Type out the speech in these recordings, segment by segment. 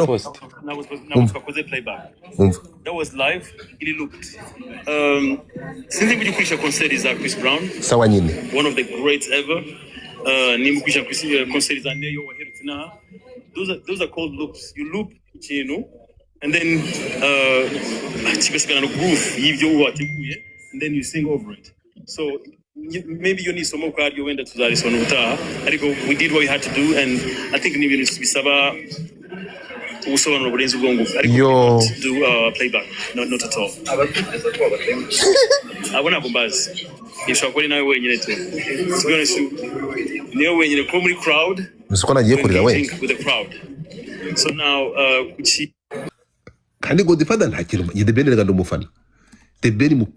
post. Nakoze playback. That was live. It looked. Since we do concert is Chris Brown. Sawa nyine. One of the greats ever. Nimukisha concert is Aneyo Wahertina. Those are called loops. You loop, you know, and then and then you sing over it. So maybe you need some more cardio when that's on uta. We did what we had to do, and I think we need to be saba. Also on Roboden's Gongo. Yo. Do playback. Not at all. I want to buzz. If you're going away, you need to be honest, when you're in a comedy crowd, with the crowd. So now, kandi Godfather nta kintu The Ben rega ndumufana. The Ben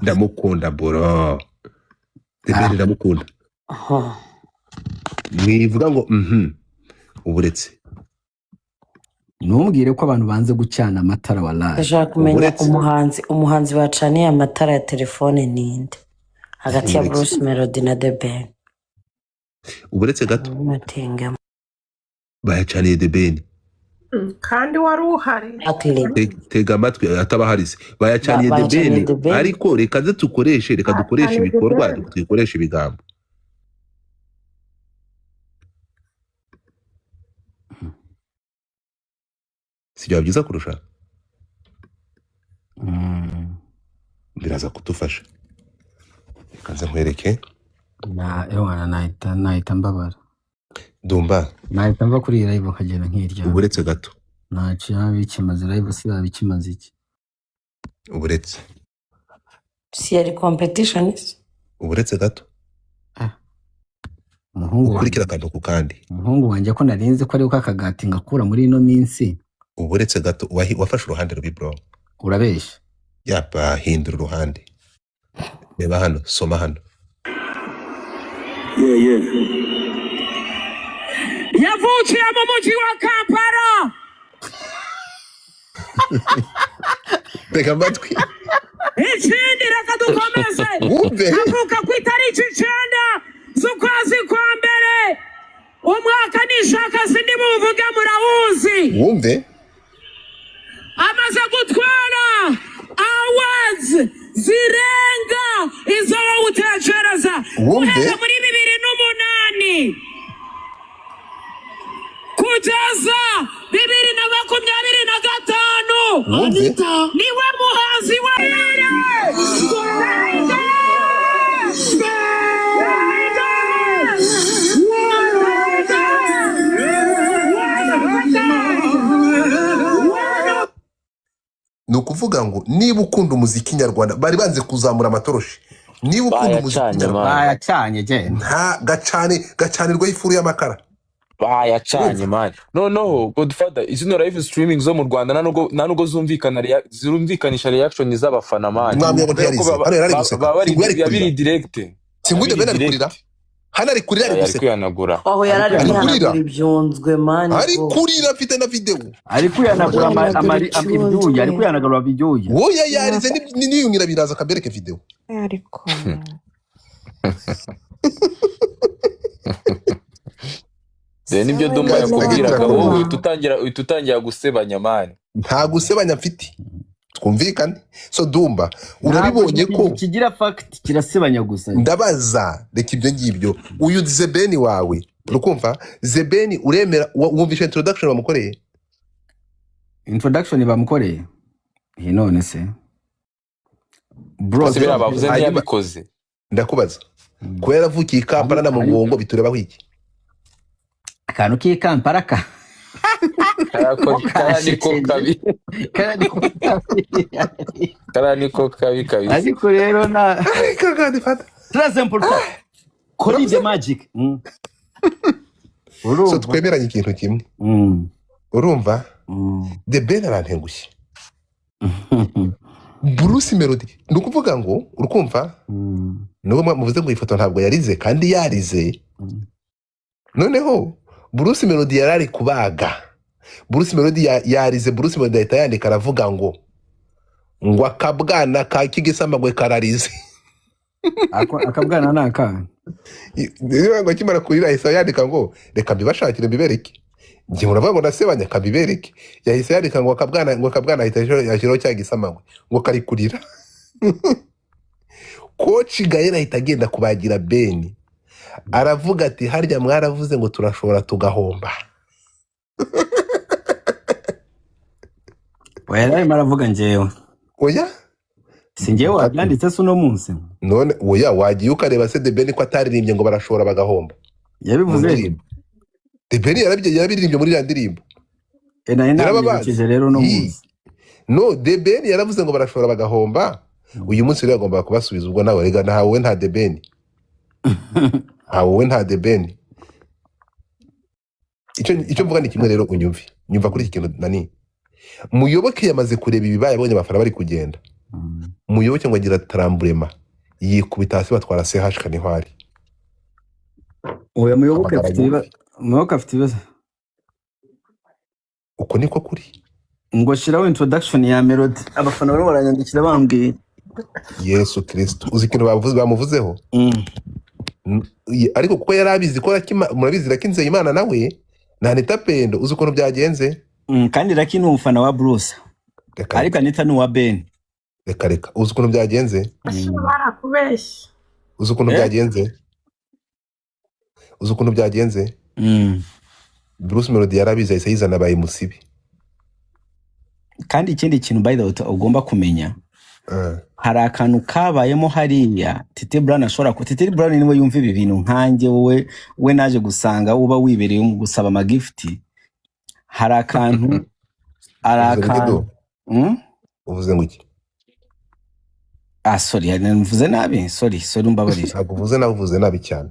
ndamukunda bro. The Ben ndamukunda. Mwivuga ngo uburetse ntumbwire ko abantu banze gucana amatara wallahi. Ndashaka kumenya umuhanzi bacaniye amatara ya telefone ninde hagati ya Bruce Melody na The Ben. Uburetse gato bayacaniye The Ben kandi wari uhari tega amatwi atabaharise bayacaniye The Ben ariko reka dukoreshe ibikorwa dukoresha ibigambo. Sijya byiza kurusha biraza kudufasha kaza nkwereke na ewana nahita mbabara Dumba nahita mva kuri live akagenda nkirya. Uburetse gato naci yabikimaze live si yabikimaze iki uburetse si yari competition uburetse gato umuhungu ukurikira kantu ku kandi umuhungu wanje ko narinze ko ari uko akagati ngakura muri ino minsi. Uburetse gato wafashe uruhande rubi bro urabesha yapa hindura uruhande reba hano soma hano yavukiye mu mujyi wa Kampala. reka amatwi ikindi reka dukomeze avuka ku itariki 9 z'ukwezi kwa mbere umwaka nishaka sindi buvuge murawuzi wumve amaze gutwara awards zirenga izo utekereza wumve muri 2008 kugeza 2025 niwe muhanzi wa nukuvuga ngo niba ukunda umuziki nyarwanda bari banze kuzamura amatoroshi niba ukunda umuziki nyarwanda bayacanye je nta gacanirwa y'ifuru y'amakara bayacanye man no Godfather izino live streaming zo mu Rwanda nanugo zumvikanisha reaction z'abafana man bari direct singude bena rikurira hana rikurira ari guse kwihanagura aho yarari kwihanagura ibyonzwe man ari kurira afite na video ari kwihanagura ibyuya ari kwihanagura ibyuya oya yarize niyungira biraza kabereke video ariko nibyo Dumba yakubwiraga wowe tutangira gusebanya man nta gusebanya mfite twumvikane. So Dumba urabibonye ko kigira fact kirasebanya gusa. Ndabaza reka ibyo ngibyo uyu The Ben wawe urukumva The Ben uremera wumvisha introduction bamukoreye none se bro sibira bavuze ntiyabikoze ndakubaza ko yaravukiye Kampala na Mugongo bitureba kwiki akantu k'Ikampala ka karaniko kabi kabisa ariko rero na kagadi fata très important kuri the magic so twemeranye ikintu kimwe urumva The Ben arantengushye Bruce Melody nukuvuga ngo urukumva nubwo muvuze ngo ifoto ntabwo yarize kandi yarize noneho Bruce Melody yarari kubaga Bruce Melody yarize Bruce Melody ahita yandika aravuga ngo akabwana ka kigisamagwe kararize akabwana naka niba ngo kimara kurira isa yandika ngo reka mbibashakire mbibereke njye muravuga ngo ndasebanya kabibereke yahise yandika ngo akabwana ahita yashyiraho cya gisamagwe ngo kari kurira koci Gael ahita agenda kubagira Beni aravuga ati harya mwaravuze ngo turashobora tugahomba. Wera maravuga njyewe Oya si njyewe wabyanditse se uno munsi none oya wagiye ukareba se The Ben ko ataririmbye ngo barashobora bagahomba yabivuze The Ben yarabiririmbye muri ya ndirimbo nari nabibukije rero no munsi no The Ben yaravuze ngo barashobora bagahomba uyu munsi rero agomba kubasubiza ubwo nawe rega ntawe nta The Ben hawe nta The Ben icyo mvuga ni kimwe rero nyumva kuri iki kintu nani Muyoboke yamaze kureba ibibaye abonye abafana bari kugenda Muyoboke ngo agira taramburema yikubita hasi batwara CH kanihwari oya Muyoboke afite ibibazo uko niko kuri ngo shiraho introduction ya Melody abafana bari baranyandikira bambwiye Yesu Kristo uzi ikintu bamuvuzeho ariko kuko yarabizi ko murabizi rakinze Imana nawe na Anita Pendo uzi ukuntu byagenze kandi Lucky ni umufana wa Bruce ariko Anita ni uwa Ben reka uzi ukuntu byagenze barakubeshya uzi ukuntu byagenze Bruce Melody yarabizi ahise yizana bayi musibi kandi ikindi kintu by the way ugomba kumenya hari akantu kabayemo hariya Titi Brown ashobora ko Titi Brown niwe yumva ibi bintu nkanjye we naje gusanga uba wibereye mu gusaba amagifti hari akantu uvuze ngo iki sorry mvuze nabi sorry umbabarira ntabwo uvuze nabi cyane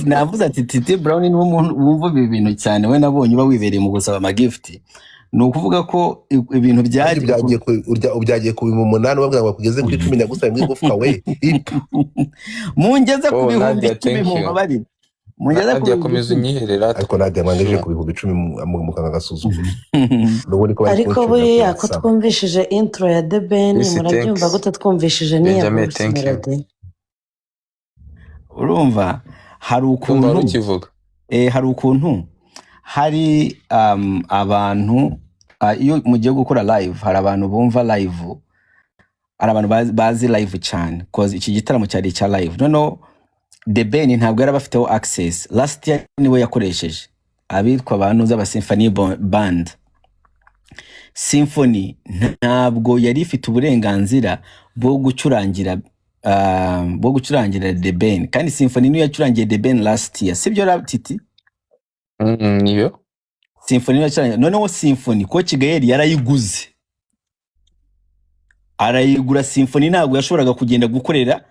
navuze ati Titi Brown niwe wumva ibi bintu cyane we nabonye uba wibereye mu gusaba amagifti ni ukuvuga ko ibintu byagiye ku 8 babwira ngo kugeze kuri 10 nyagusaba mwigufwa we mungeze ku bihumbi 10 mubari mungeze ku yakomeza inyiherera ariko nade mwangeje ku bihumbi 10 mu kanga gasuzuguro ariko buriya ko twumvishije intro ya The Ben murabyumva gute twumvishije niya Melody urumva hari ukuntu kivuga hari ukuntu hari abantu iyo mugiye gukora live hari abantu bumva live hari abantu bazi live cyane cause iki gitaramo cyari cya live no The Ben ntabwo yari bafiteho access last year niwe yakoresheje abitwa abantu z'aba symphony band symphony ntabwo yari ifite uburenganzira bwo gucurangira The Ben kandi symphony niyo yacurangiye The Ben last year sibyo Titi niyo symphony yacurangiye noneho symphony ko Gael arayigura symphony ntabwo yashoboraga kugenda gukorera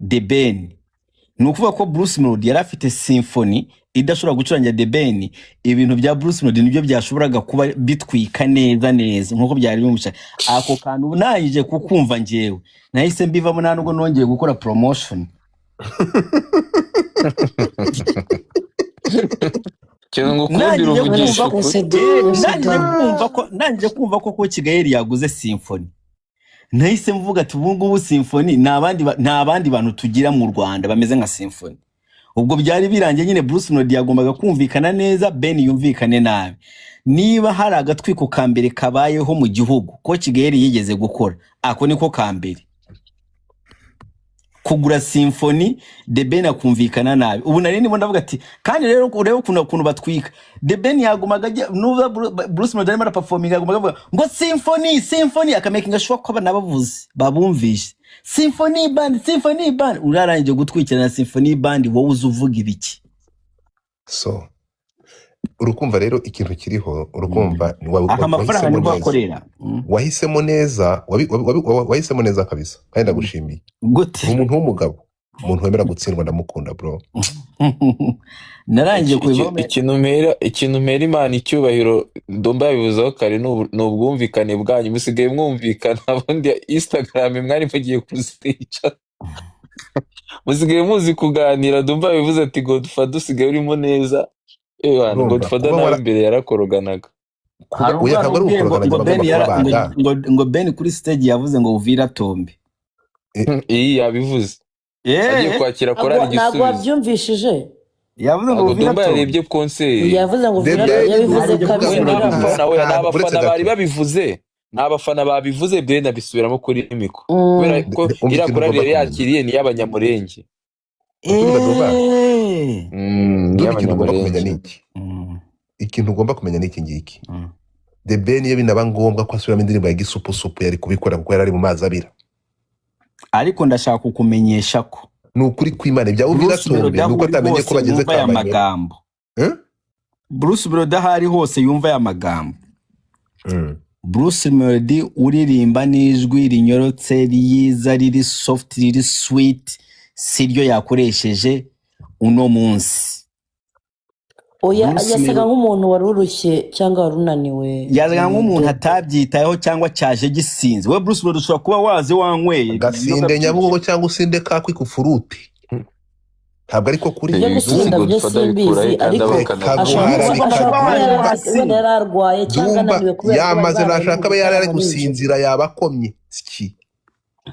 The Ben nukuvuga ko Bruce Melody yari afite symphony idashobora gucurangira The Ben ibintu bya Bruce Melody nibyo byashoboraga kuba bitwika neza nkuko byari bimusha ako kantu nayije kukumva njyewe nahise mbivamo nubwo nongeye gukora promotion kintu ngukundira uvugisha nanje kumva ko Gael yaguze symphony nahise mvuga ati ubungubu symphony nta bandi bantu tugira mu Rwanda bameze nka symphony ubwo byari birangiye nyine Bruce Melody yagombaga kumvikana neza Ben yumvikane nabi niba hari agatwiko kambere kabayeho mu gihugu ko Gael yigeze gukora ako niko kambere kugura symphony The Ben akumvikana nabi ubu nari ndimo ndavuga ati kandi rero urebe ukuntu batwika The Ben yagumaga nuva Bruce Melody arimo performing yagumaga ngo symphony akamakinga sure ko banabavuze babumvishe symphony band urarangije gutwikira na symphony band wowe uzuvuga ibiki so urukumva rero ikintu kiriho urukumva amafaranga ni bakorera wahisemo neza wahisemo neza kabisa kandi ndagushimiye gute umuntu w'umugabo umuntu wemera gutsindwa ndamukunda bro narangiye kubivamo ikintu mpera Imana icyubahiro ndomba yabivuzeho kare n'ubwumvikane bwanyu musigaye mwumvikana abundi Instagram mwari mugiye kuzica musigaye muzi kuganira ndomba yabivuze ati Godfather dusigaye urimo neza Godfather nawe imbere yarakoroganaga ngo Ben kuri stage yavuze ngo uvira tombe yabivuze agiye kwakira korali igisubizo ntabwo wabyumvishije yavuze ngo Ntabwo Dumba Virato yarebye concert. yavuze ngo The Virato Ben yabivuze ni kabiri ukuvuga ngo n'abafana we uretse n'abafana bari gato babivuze. N'abafana babivuze Brenda bisubiramo kuri miko. Kubera ko umva iriya ikintu korali ugomba yari kumenya yakiriye ni y'abanyamurenge. urumva Dumba Ni Dumba ikintu ugomba kumenya y'abanyamurenge. ni iki ikintu ugomba kumenya ni iki ngiki The Ben iyo binaba ngombwa ko asubiramo indirimbo ya gisupusupu yari kubikora kuko yari ari mu mazi abira ariko ndashaka kukumenyesha ko ni ukuri kw'Imana ibya Bruce Melody Viratombe nuko aho uri atamenye ko hose bageze yumva aya Kampala magambo. Bruce Melody aho ari hose yumva aya magambo. Bruce Melody uririmba n'ijwi rinyorotse ryiza riri soft riri sweet siryo yakoresheje uno munsi. oya Bruce yasaga Melody nk'umuntu wari urushye cyangwa wari unaniwe yazaga nk'umuntu atabyitayeho cyangwa cyaje gisinze. We Bruce Melody ushobora kuba wazi wanyweye gasinde nyabugogo cyangwa usinde kakwi ku furuti ntabwo ariko kuri ibyo gusinda byo simbizi ariko ashobora kuba yararwaye cyangwa ananiwe kubera ko yamaze nashaka abe yari ari gusinzira yabakomye iki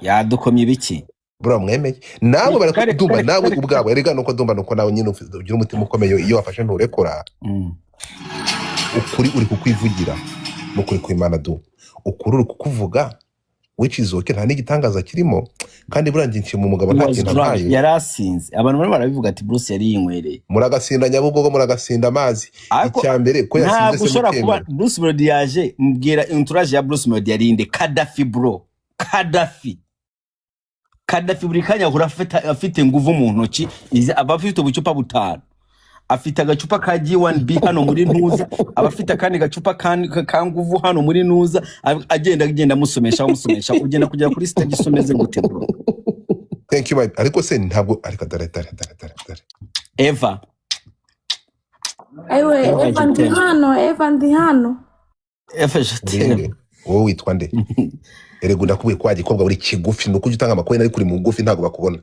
yadukomye ibiki bro mwemeye nawe bari Dumba nawe ubwabo erega nuko Dumba nuko nawe nyine ugira umutima ukomeye iyo wafashe nturekora ukuri uri kukwivugira n'ukuri kw'Imana du ukuri uri kukuvuga which is okay nta n'igitangaza kirimo kandi burangiye mu mugabo nta kintu abaye yarasinze abantu bari barabivuga ati Bruce yari yinywereye muragasinda nyabugogo muragasinda amazi icyambere ko yasinze se ushobora kuba Bruce Melody yaje mbwira entourage ya Bruce Melody yarinde Kadafi bro Kadafi buri kanya ahora afite nguvu mu ntoki abafite ubucupa butanu afite agacupa ka G1B hano muri ntuza abafite akandi gacupa ka nguvu hano muri ntuza agenda amusomesha ugenda kugera kuri stage someze gute bro. Thank you my ariko se ntabwo ariko dare Eva ewe Eva ndi hano jete wowe witwa nde erega ndakubwiye kwa gikobwa buri kigufi nuko utanga amakuru ari kuri mu ngufi ntago bakubona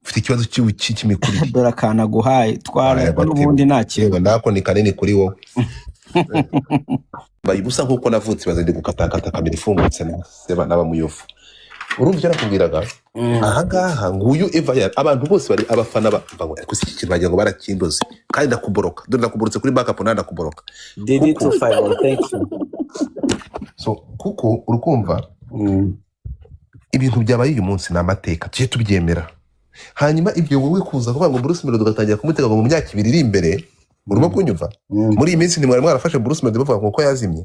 ufite ikibazo cy'imikuri dora kana guhaye twara n'ubundi ntakirego ndako ni kanini kuri wowe bayibusa nkuko navutse baze ndi gukatakata kamera ifungutse seba n'abamuyofu urumva yarakubwiraga aha ngaha nguyu Eva abantu bose bari abafana bavuga ariko iki kintu bagira ngo barakindoze kandi ndakuboroka dore ndakuborotse kuri backup nanda kuboroka did to five thank you so kuko urukumva ibintu byabaye uyu munsi n'amateka tuje tubyemera hanyuma ibyo wowe kuza kuvuga ngo Bruce Melody ugatangira kumutega ngo mu myaka 2 iri imbere urimo kunyumva muri iyi minsi ni mwari mwarafashe Bruce Melody bavuga ko yazimye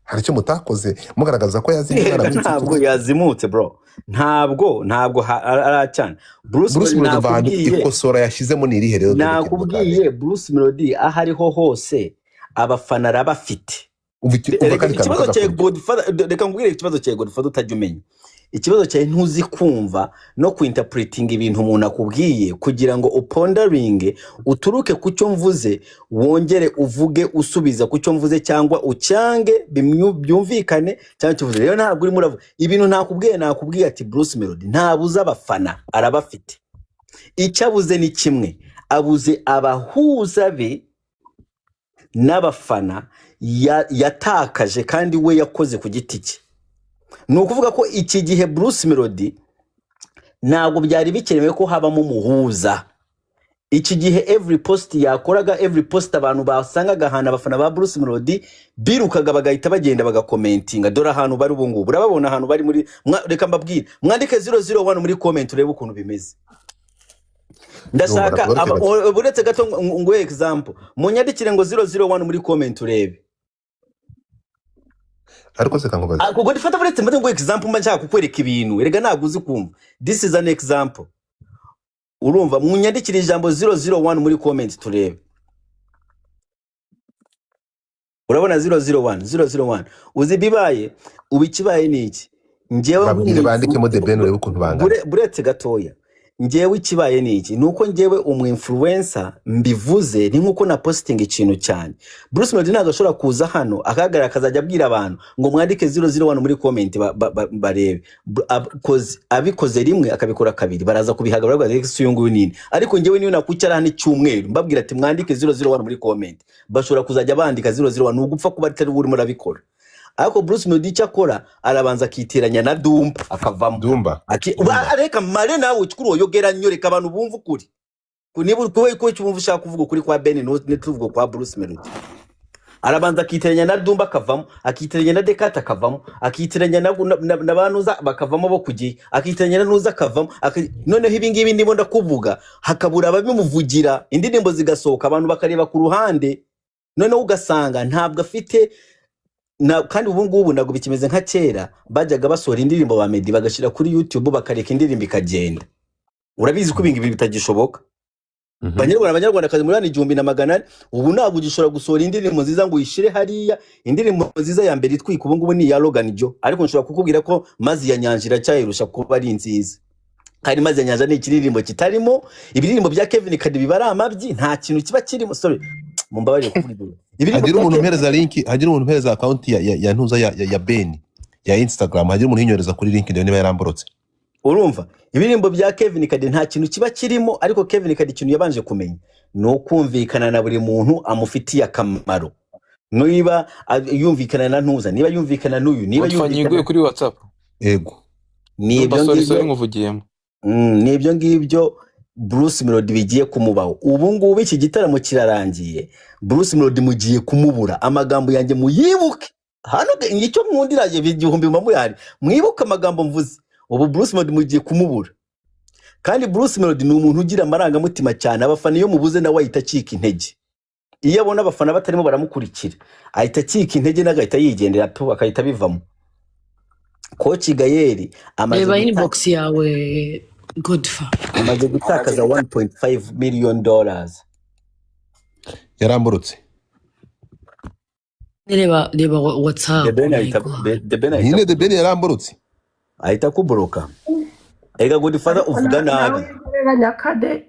hari cyo mutakoze mugaragaza ko yazimye ntabwo yazimutse bro ntabwo aracana Bruce Melody nakubwiye ikosora yashizemo ni irihe rero nakubwiye Bruce Melody ahariho hose abafana arabafite ikibazo cya Godfather reka ngubwire ikibazo cya Godfather utajya umenya ikibazo cyawe ntuzi kumva no kuinterpreting ibintu umuntu akubwiye kugira ngo upondering uturuke ku cyo mvuze wongere uvuge usubiza ku cyo mvuze cyangwa ucyange byumvikane cyangwa tuvuze rero ntabwo uri muravuga ibintu nakubwiye ati Bruce Melody ntabuza abafana arabafite icyabuze ni kimwe abuze abahuza be n'abafana yatakaje kandi we yakoze ku giti cye nukuvuga ko iki gihe Bruce Melody ntabwo byari bikenewe ko habamo umuhuza iki gihe every post yakoraga every post abantu basangaga hana abafana ba Bruce Melody birukaga bagahita bagenda bagakomentinga dore ahantu bari ubu ngubu urababona ahantu bari muri reka mbabwire mwandike 001 muri comment urebe ukuntu bimeze ndashaka buretse gato ngo example munyandikire ngo 001 muri comment urebe ariko se kankubaza kuko difata buretse mbaze ngo example mba nshaka kukwereka ibintu erega naguzi kumva this is an example urumva munyandikire ijambo 001 muri comment turebe urabona 001 uzi bibaye ubikibaye niki ngewe babwire bandikemo The Ben urebe ukuntu bangana buretse gatoya ngewe ikibaye niki nuko ngewe influencer mbivuze ni nkuko na posting ikintu cyane Bruce Melody ntabwo ashobora kuza hano akagara akazajya abwira abantu ngo mwandike 001 muri comment barebe abikoze rimwe akabikora kabiri baraza kubihagarara bagaze suyungu nini ariko ngewe niyo nakucyara hano icyumweru mbabwira ati mwandike 001 muri comment bashobora kuzajya bandika 001 nugupfa kuba atari uri murabikora ariko Bruce Melody cyakora arabanza akitiranya na Dumba akavamo Dumba reka mare nawe ukuri oyogera nyoreka abantu bumva ukuri niba uri ko cyumva ushaka kuvuga kuri kwa Ben n'ituvuga kwa Bruce Melody. Arabanza akitiranya na Dumba akavamo, akitiranya na Dekata akavamo, akitiranya na banuza bakavamo bo kugiye, akitiranya na Nuza akavamo. Noneho ibi ngibi ndimo ndakuvuga hakabura ababimuvugira, indirimbo zigasohoka abantu bakareba ku ruhande, noneho ugasanga ntabwo afite kandi ubu ngubu ntabwo bikimeze nka kera bajyaga basohora indirimbo ba Meddy bagashira kuri YouTube bakareka indirimbo ikagenda. Urabizi ko ibingibi bitagishoboka. Abanyarwanda kazi muri 1,100 ubu ntabwo ugishobora gusohora indirimbo nziza ngo uyishire hariya. Indirimbo nziza ya mbere itwika ubu ngubu ni ya Logan Jo, ariko nshobora kukubwira ko Mazi ya Nyanja iracyayirusha kuba ari nziza. Kandi Mazi ya Nyanja ni ikiririmbo kitarimo ibiririmbo bya Kevin Kade bibara amabyi, nta kintu kiba kirimo. Sorry mumbabarire kuvuga hagira umuntu mpereza link, hagira umuntu mpereza account ya ntuza ya Ben ya Instagram, hagira umuntu hinyoreza kuri link niba yaramborotse. Urumva ibirimbo bya Kevin Kade nta kintu kiba kirimo, ariko Kevin Kade ikintu yabanje kumenya no kumvikana na buri muntu amufitiye akamaro. Niba yumvikana na ntuza, niba yumvikana n'uyu, niba yumvikana kuri WhatsApp. Ego nibyo ngibyo Bruce Melody bigiye kumubaho. Ubu ngubu iki gitaramo kirarangiye, Bruce Melody mugiye kumubura. Amagambo yanjye muyibuke hano, ngicyo mwundiraje igihumbi mamuyari, mwibuke amagambo mvuze. Ubu Bruce Melody mugiye kumubura, kandi Bruce Melody ni umuntu ugira amarangamutima cyane. Abafana iyo mubuze nawe ahita acika intege. Iyo abona abafana batarimo baramukurikira ahita acika intege n'agahita yigendera tu akahita bivamo. Coach Gayeri amaze inbox yawe Godfa amaze gutakaza $1.5 million. Yaramburutse. Reba WhatsApp. The Ben yaramburutse. Ahita kuboroka. Ega Godfather uvuga nabi.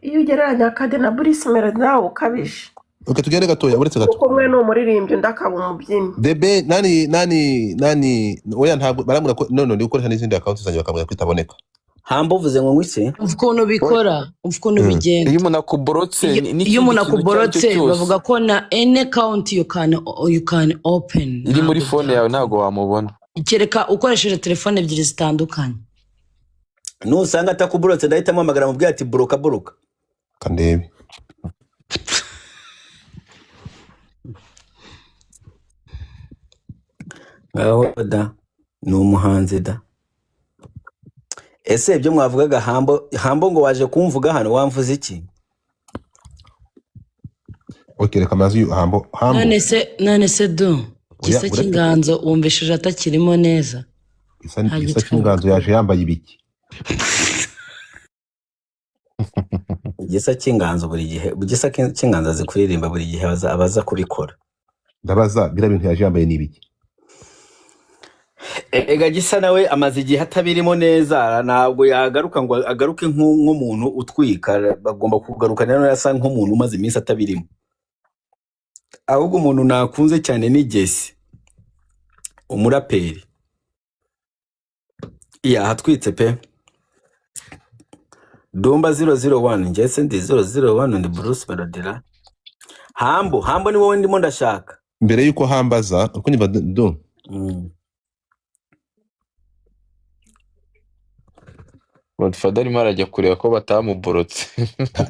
Iyo ugereranya Kade na Bruce Melody nawe ukabije. Okay, tugende gatoya uretse gato. Kuko mwe no muririmbye ndakaba umubyinnyi. The Ben nani oya ntabwo baramura ko none ukoresha n'izindi account zanjye bakamenya kwitaboneka. Hambo uvuze ngo ngwise uvuko bikora uvuko bigenda. Iyo umuntu akuborotse iyo umuntu akuborotse bavuga ko na any account you can open iri muri phone yawe ntago wamubona, kereka ukoresheje telefone ebyiri zitandukanye. Nusanga atakuborotse ndahita mpamagara mu bwira ati boroka kandebe. Aho da ni umuhanzi da. Ese ibyo mwavugaga Hambo ngo waje kumvuga hano wamvuze iki? Okay, reka mazi Hambo. None se do gisa cy'inganzo wumvishije atakirimo neza. Gisa cy'inganzo yaje yambaye ibiki? Gisa cy'inganzo buri gihe, gisa cy'inganzo azikuririmba buri gihe abaza kubikora. Ndabaza bira bintu yaje yambaye nibiki? Ega Gisa nawe amaze igihe atabirimo neza, ntabwo yagaruka ngo agaruke nk'umuntu utwika. Bagomba kugaruka rero yasa nk'umuntu umaze iminsi atabirimo. Ahubwo umuntu nakunze cyane ni Jesse, umuraperi. Hatwitse pe. Dumba 001 Jesse ndi 001 ndi Bruce Melody. Hambo ni wowe ndimo ndashaka. Mbere yuko hambaza uko niba do. Godfather arimo arajya kureba ko batamuborotse.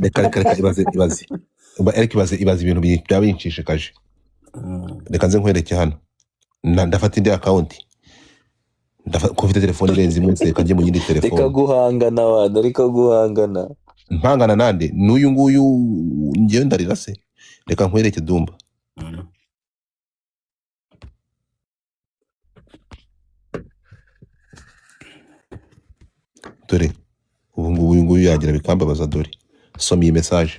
Reka ibaze ibintu byabinshishikaje. Reka nze nkwereke hano. Ndafata indi account. Ko ufite telefone irenze imwe reka njye mu yindi telefone. Reka guhangana wana, reka guhangana. Mpangana nande n'uyu nguyu ngiye ndarira se. Reka nkwereke Dumba. Dore ubu ngubu yagira bikambabaza dore. Soma iyi message.